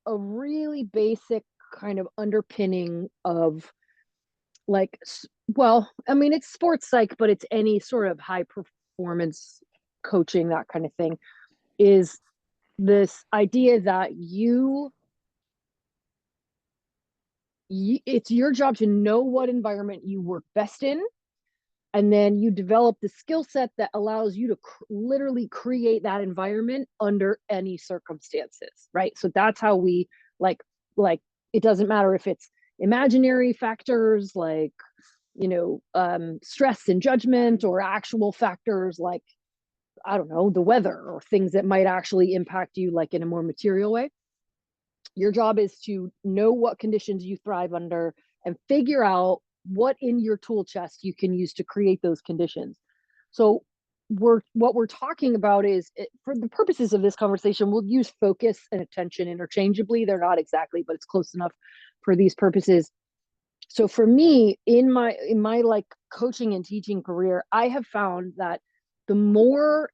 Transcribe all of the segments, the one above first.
a really basic kind of underpinning of like, well, I mean, it's sports psych, but it's any sort of high performance coaching, that kind of thing, is this idea that it's your job to know what environment you work best in, and then you develop the skill set that allows you to literally create that environment under any circumstances, right? So that's how we like like it doesn't matter if it's imaginary factors like, stress and judgment, or actual factors like, I don't know, the weather, or things that might actually impact you like in a more material way. Your job is to know what conditions you thrive under and figure out what in your tool chest you can use to create those conditions. So what we're talking about is, for the purposes of this conversation, we'll use focus and attention interchangeably. They're not exactly, but it's close enough for these purposes. So for me, in my like coaching and teaching career, I have found that the more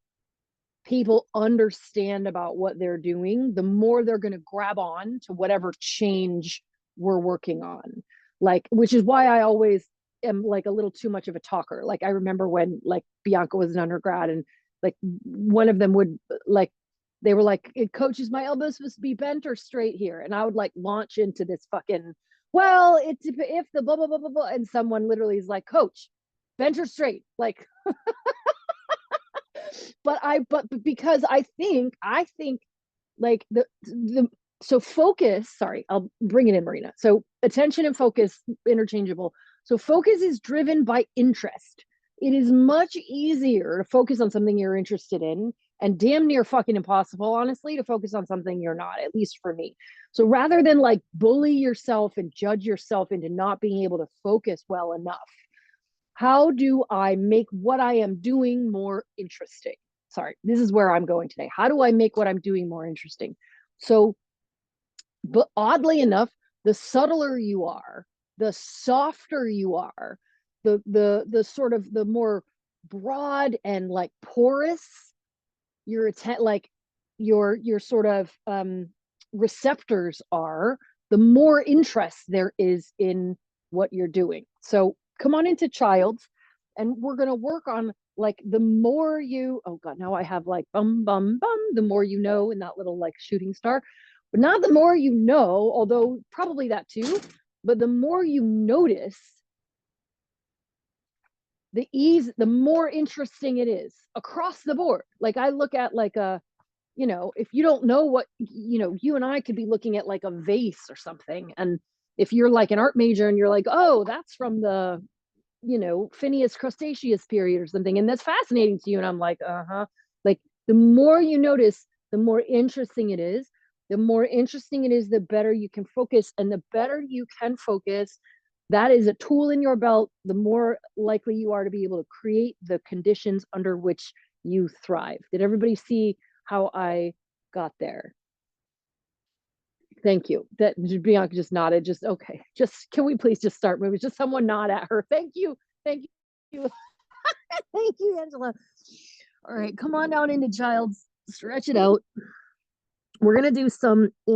people understand about what they're doing, the more they're going to grab on to whatever change we're working on. Like, which is why I always am like a little too much of a talker. Like, I remember when like Bianca was an undergrad, and like one of them would like, they were like, Coach, is my elbow supposed to be bent or straight here? And I would like launch into this fucking, well, it's if the blah, blah, blah, blah, blah. And someone literally is like, Coach, bent or straight? Like, but because I think like the so focus, sorry, I'll bring it in, Marina. So attention and focus interchangeable. So focus is driven by interest. It is much easier to focus on something you're interested in, and damn near fucking impossible, honestly, to focus on something you're not, at least for me. So rather than like bully yourself and judge yourself into not being able to focus well enough, how do I make what I am doing more interesting? Sorry, this is where I'm going today. How do I make what I'm doing more interesting? So, but oddly enough, the subtler you are, the softer you are, the sort of the more broad and like porous your like your sort of receptors are, the more interest there is in what you're doing. So come on into Childs, and we're going to work on like, the more you, oh god, now I have like bum bum bum, the more you know, in that little like shooting star, but not the more you know, although probably that too, but the more you notice, the more interesting it is across the board. Like, I look at like a, if you don't know what, you and I could be looking at like a vase or something. And if you're like an art major and you're like, oh, that's from the, Phineas Crustaceous period or something, and that's fascinating to you. And I'm like, uh-huh. Like, the more you notice, the more interesting it is. The more interesting it is, the better you can focus. And the better you can focus, that is a tool in your belt, the more likely you are to be able to create the conditions under which you thrive. Did everybody see how I got there? Thank you. That Bianca just nodded. Just okay. Just, can we please just start movies? Just someone nod at her. Thank you. Thank you. Thank you, Angela. All right, come on down into Childs. Stretch it out. We're gonna do some inner